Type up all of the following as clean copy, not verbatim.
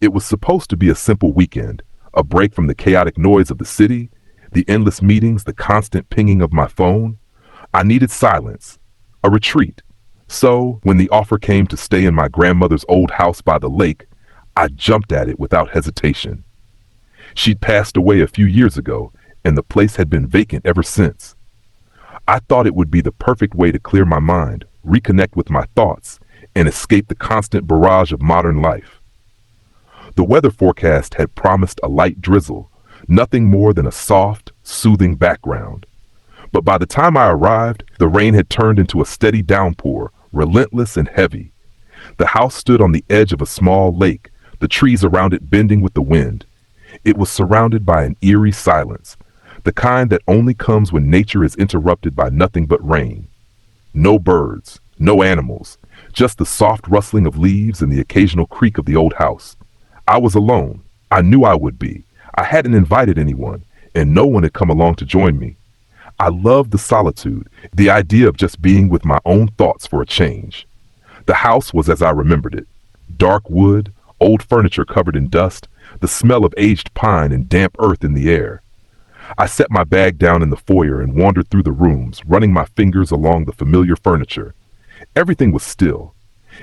It was supposed to be a simple weekend, a break from the chaotic noise of the city, the endless meetings, the constant pinging of my phone. I needed silence, a retreat. So, when the offer came to stay in my grandmother's old house by the lake, I jumped at it without hesitation. She'd passed away a few years ago, and the place had been vacant ever since. I thought it would be the perfect way to clear my mind, reconnect with my thoughts, and escape the constant barrage of modern life. The weather forecast had promised a light drizzle, nothing more than a soft, soothing background. But by the time I arrived, the rain had turned into a steady downpour, relentless and heavy. The house stood on the edge of a small lake, the trees around it bending with the wind. It was surrounded by an eerie silence, the kind that only comes when nature is interrupted by nothing but rain. No birds, no animals, just the soft rustling of leaves and the occasional creak of the old house. I was alone. I knew I would be. I hadn't invited anyone, and no one had come along to join me. I loved the solitude, the idea of just being with my own thoughts for a change. The house was as I remembered it. Dark wood, old furniture covered in dust, the smell of aged pine and damp earth in the air. I set my bag down in the foyer and wandered through the rooms, running my fingers along the familiar furniture. Everything was still.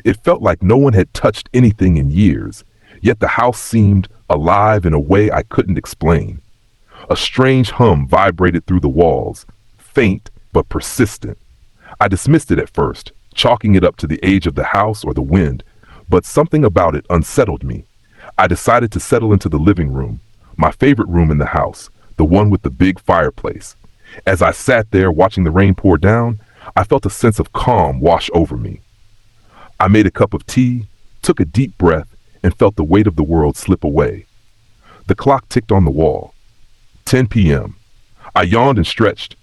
It felt like no one had touched anything in years, yet the house seemed alive in a way I couldn't explain. A strange hum vibrated through the walls, faint but persistent. I dismissed it at first, chalking it up to the age of the house or the wind, but something about it unsettled me. I decided to settle into the living room, my favorite room in the house, the one with the big fireplace. As I sat there watching the rain pour down, I felt a sense of calm wash over me. I made a cup of tea, took a deep breath, and felt the weight of the world slip away. The clock ticked on the wall. 10 p.m. I yawned and stretched,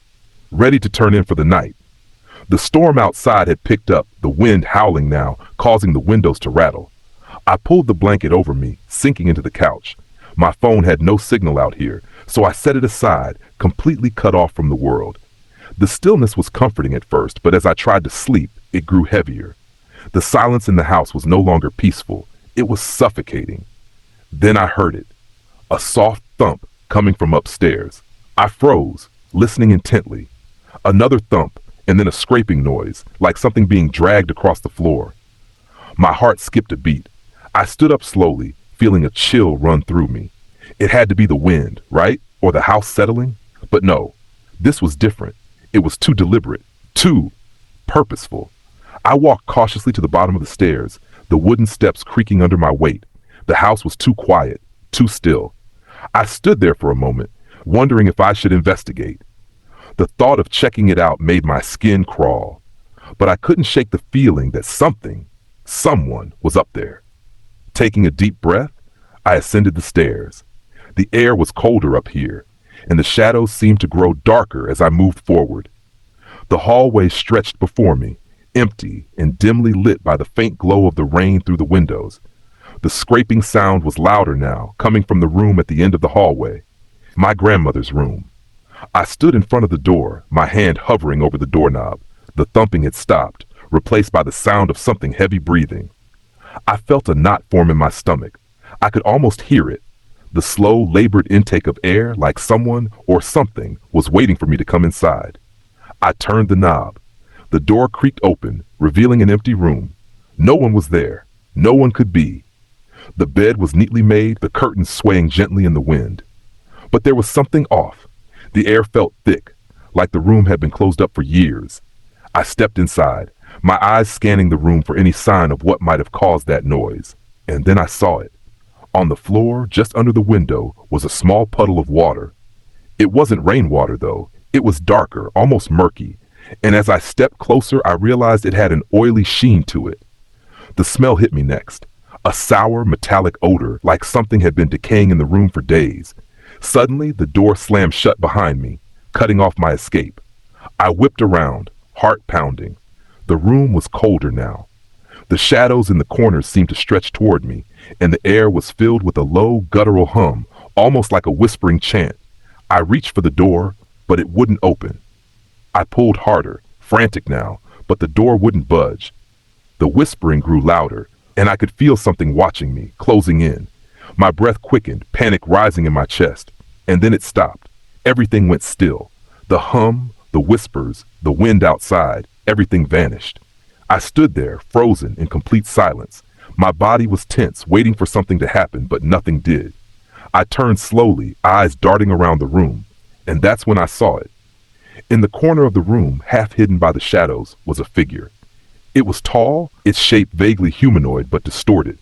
ready to turn in for the night. The storm outside had picked up, the wind howling now, causing the windows to rattle. I pulled the blanket over me, sinking into the couch. My phone had no signal out here, so I set it aside, completely cut off from the world. The stillness was comforting at first, but as I tried to sleep, it grew heavier. The silence in the house was no longer peaceful. It was suffocating. Then I heard it, a soft thump coming from upstairs. I froze, listening intently. Another thump, and then a scraping noise, like something being dragged across the floor. My heart skipped a beat. I stood up slowly, feeling a chill run through me. It had to be the wind, right? Or the house settling? But no, this was different. It was too deliberate, too purposeful. I walked cautiously to the bottom of the stairs, the wooden steps creaking under my weight. The house was too quiet, too still. I stood there for a moment, wondering if I should investigate. The thought of checking it out made my skin crawl, but I couldn't shake the feeling that someone was up there. Taking a deep breath, I ascended the stairs. The air was colder up here, and the shadows seemed to grow darker as I moved forward. The hallway stretched before me, empty and dimly lit by the faint glow of the rain through the windows. The scraping sound was louder now, coming from the room at the end of the hallway, my grandmother's room. I stood in front of the door, my hand hovering over the doorknob. The thumping had stopped, replaced by the sound of something heavy breathing. I felt a knot form in my stomach. I could almost hear it, the slow, labored intake of air, like someone or something was waiting for me to come inside. I turned the knob. The door creaked open, revealing an empty room. No one was there. No one could be. The bed was neatly made, the curtains swaying gently in the wind. But there was something off. The air felt thick, like the room had been closed up for years. I stepped inside, my eyes scanning the room for any sign of what might have caused that noise. And then I saw it. On the floor, just under the window, was a small puddle of water. It wasn't rainwater, though. It was darker, almost murky, and as I stepped closer, I realized it had an oily sheen to it. The smell hit me next, a sour, metallic odor, like something had been decaying in the room for days. Suddenly, the door slammed shut behind me, cutting off my escape. I whipped around, heart pounding. The room was colder now. The shadows in the corners seemed to stretch toward me, and the air was filled with a low, guttural hum, almost like a whispering chant. I reached for the door, but it wouldn't open. I pulled harder, frantic now, but the door wouldn't budge. The whispering grew louder, and I could feel something watching me, closing in. My breath quickened, panic rising in my chest. And then it stopped. Everything went still. The hum, the whispers, the wind outside, everything vanished. I stood there, frozen in complete silence. My body was tense, waiting for something to happen, but nothing did. I turned slowly, eyes darting around the room, and that's when I saw it. In the corner of the room, half hidden by the shadows, was a figure. It was tall, its shape vaguely humanoid but distorted.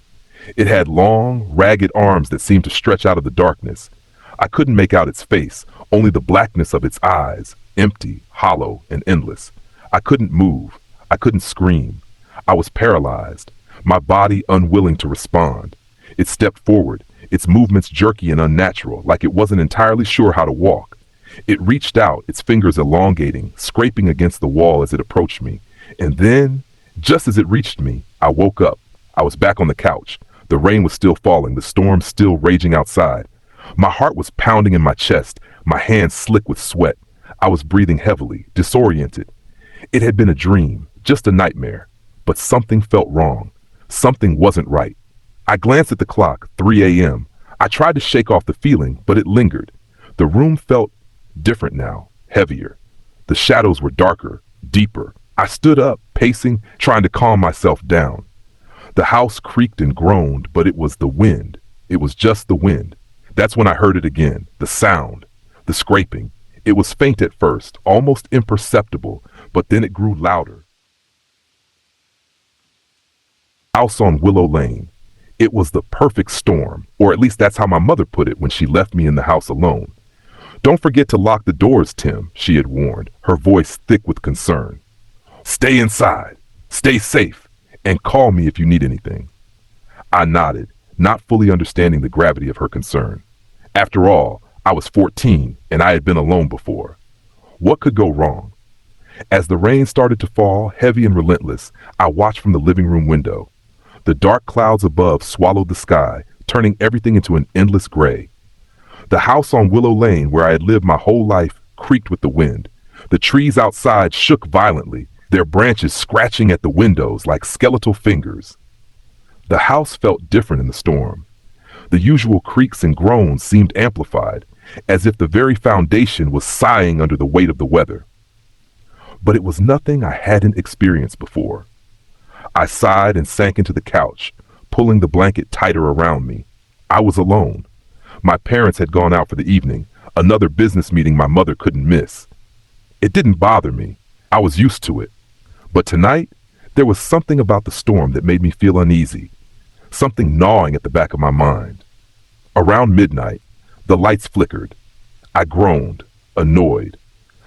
It had long, ragged arms that seemed to stretch out of the darkness. I couldn't make out its face, only the blackness of its eyes, empty, hollow, and endless. I couldn't move. I couldn't scream. I was paralyzed, my body unwilling to respond. It stepped forward, its movements jerky and unnatural, like it wasn't entirely sure how to walk. It reached out, its fingers elongating, scraping against the wall as it approached me. And then, just as it reached me, I woke up. I was back on the couch. The rain was still falling, the storm still raging outside. My heart was pounding in my chest, my hands slick with sweat. I was breathing heavily, disoriented. It had been a dream, just a nightmare. But something felt wrong. Something wasn't right. I glanced at the clock, 3 a.m. I tried to shake off the feeling, but it lingered. The room felt different now, heavier. The shadows were darker, deeper. I stood up, pacing, trying to calm myself down. The house creaked and groaned, but it was the wind. It was just the wind. That's when I heard it again, the sound, the scraping. It was faint at first, almost imperceptible, but then it grew louder. House on Willow Lane. It was the perfect storm, or at least that's how my mother put it when she left me in the house alone. "Don't forget to lock the doors, Tim," she had warned, her voice thick with concern. "Stay inside, stay safe, and call me if you need anything." I nodded, not fully understanding the gravity of her concern. After all, I was 14 and I had been alone before. What could go wrong? As the rain started to fall, heavy and relentless, I watched from the living room window. The dark clouds above swallowed the sky, turning everything into an endless gray. The house on Willow Lane, where I had lived my whole life, creaked with the wind. The trees outside shook violently, their branches scratching at the windows like skeletal fingers. The house felt different in the storm. The usual creaks and groans seemed amplified, as if the very foundation was sighing under the weight of the weather. But it was nothing I hadn't experienced before. I sighed and sank into the couch, pulling the blanket tighter around me. I was alone. My parents had gone out for the evening, another business meeting my mother couldn't miss. It didn't bother me. I was used to it. But tonight, there was something about the storm that made me feel uneasy, something gnawing at the back of my mind. Around midnight, the lights flickered. I groaned, annoyed.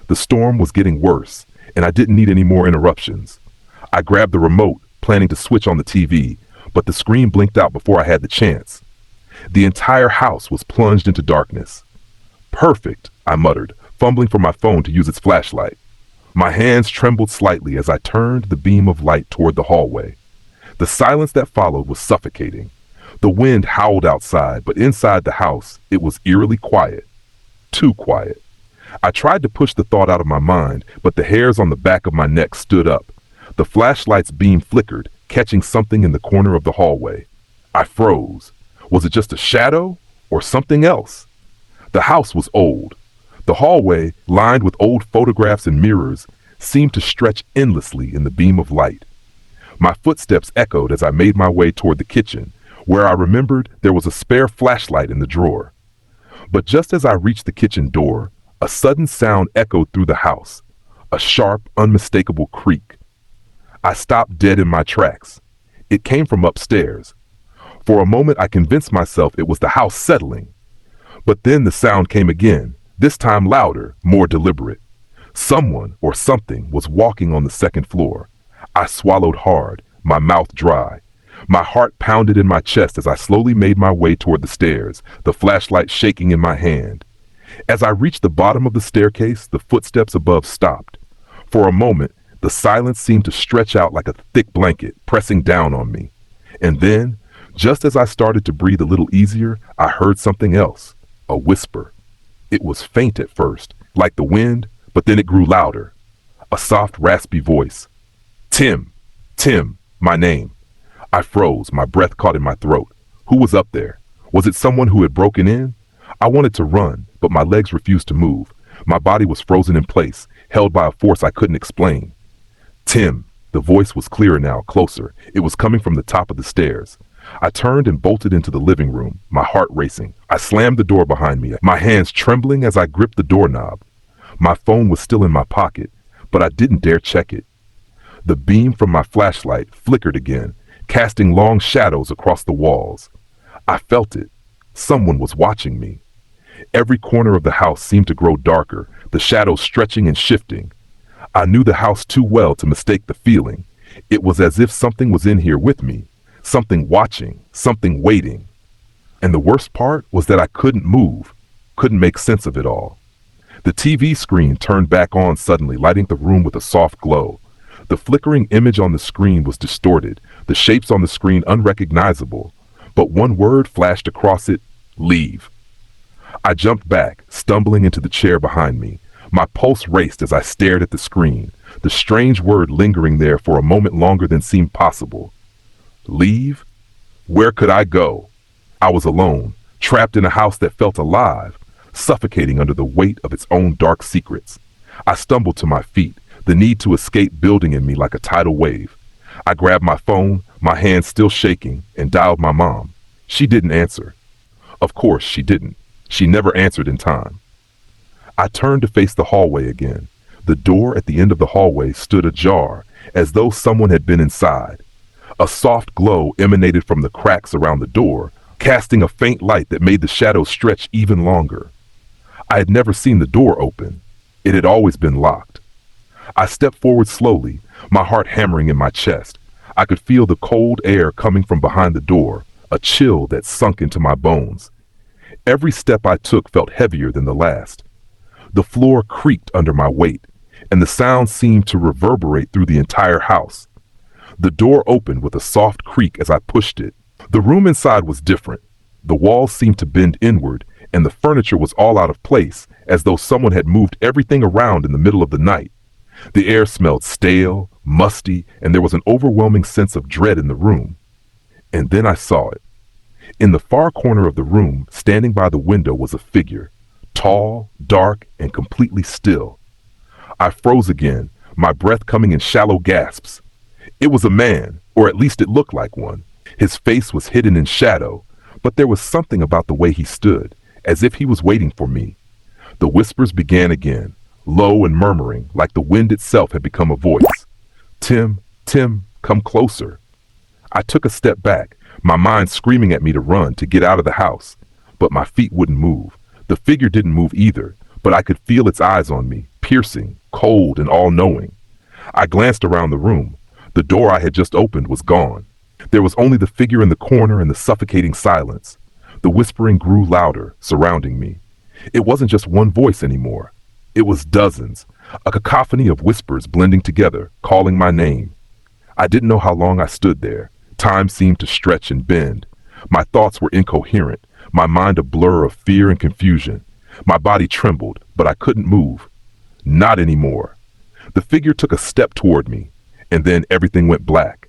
The storm was getting worse, and I didn't need any more interruptions. I grabbed the remote, planning to switch on the TV, but the screen blinked out before I had the chance. The entire house was plunged into darkness. "Perfect," I muttered, fumbling for my phone to use its flashlight. My hands trembled slightly as I turned the beam of light toward the hallway. The silence that followed was suffocating. The wind howled outside, but inside the house, it was eerily quiet. Too quiet. I tried to push the thought out of my mind, but the hairs on the back of my neck stood up. The flashlight's beam flickered, catching something in the corner of the hallway. I froze. Was it just a shadow or something else? The house was old. The hallway, lined with old photographs and mirrors, seemed to stretch endlessly in the beam of light. My footsteps echoed as I made my way toward the kitchen, where I remembered there was a spare flashlight in the drawer. But just as I reached the kitchen door, a sudden sound echoed through the house, a sharp, unmistakable creak. I stopped dead in my tracks. It came from upstairs. For a moment I convinced myself it was the house settling. But then the sound came again, this time louder, more deliberate. Someone or something was walking on the second floor. I swallowed hard, my mouth dry. My heart pounded in my chest as I slowly made my way toward the stairs, the flashlight shaking in my hand. As I reached the bottom of the staircase, the footsteps above stopped. For a moment, the silence seemed to stretch out like a thick blanket, pressing down on me. And then, just as I started to breathe a little easier, I heard something else, a whisper. It was faint at first, like the wind, but then it grew louder. A soft, raspy voice. "Tim, Tim, my name." I froze, my breath caught in my throat. Who was up there? Was it someone who had broken in? I wanted to run, but my legs refused to move. My body was frozen in place, held by a force I couldn't explain. Tim. The voice was clearer now, closer. It was coming from the top of the stairs. I turned and bolted into the living room, my heart racing. I slammed the door behind me, my hands trembling as I gripped the doorknob. My phone was still in my pocket, but I didn't dare check it. The beam from my flashlight flickered again, casting long shadows across the walls. I felt it. Someone was watching me. Every corner of the house seemed to grow darker, the shadows stretching and shifting. I knew the house too well to mistake the feeling. It was as if something was in here with me, something watching, something waiting. And the worst part was that I couldn't move, couldn't make sense of it all. The TV screen turned back on suddenly, lighting the room with a soft glow. The flickering image on the screen was distorted, the shapes on the screen unrecognizable, but one word flashed across it: leave. I jumped back, stumbling into the chair behind me. My pulse raced as I stared at the screen, the strange word lingering there for a moment longer than seemed possible. Leave? Where could I go? I was alone, trapped in a house that felt alive, suffocating under the weight of its own dark secrets. I stumbled to my feet, the need to escape building in me like a tidal wave. I grabbed my phone, my hands still shaking, and dialed my mom. She didn't answer. Of course she didn't. She never answered in time. I turned to face the hallway again. The door at the end of the hallway stood ajar, as though someone had been inside. A soft glow emanated from the cracks around the door, casting a faint light that made the shadows stretch even longer. I had never seen the door open. It had always been locked. I stepped forward slowly, my heart hammering in my chest. I could feel the cold air coming from behind the door, a chill that sunk into my bones. Every step I took felt heavier than the last. The floor creaked under my weight, and the sound seemed to reverberate through the entire house. The door opened with a soft creak as I pushed it. The room inside was different. The walls seemed to bend inward, and the furniture was all out of place, as though someone had moved everything around in the middle of the night. The air smelled stale, musty, and there was an overwhelming sense of dread in the room. And then I saw it. In the far corner of the room, standing by the window, was a figure. Tall, dark, and completely still. I froze again, my breath coming in shallow gasps. It was a man, or at least it looked like one. His face was hidden in shadow, but there was something about the way he stood, as if he was waiting for me. The whispers began again, low and murmuring, like the wind itself had become a voice. Tim, Tim, come closer. I took a step back, my mind screaming at me to run, to get out of the house, but my feet wouldn't move. The figure didn't move either, but I could feel its eyes on me, piercing, cold, and all-knowing. I glanced around the room. The door I had just opened was gone. There was only the figure in the corner and the suffocating silence. The whispering grew louder, surrounding me. It wasn't just one voice anymore. It was dozens, a cacophony of whispers blending together, calling my name. I didn't know how long I stood there. Time seemed to stretch and bend. My thoughts were incoherent, my mind a blur of fear and confusion. My body trembled, but I couldn't move. Not anymore. The figure took a step toward me, and then everything went black.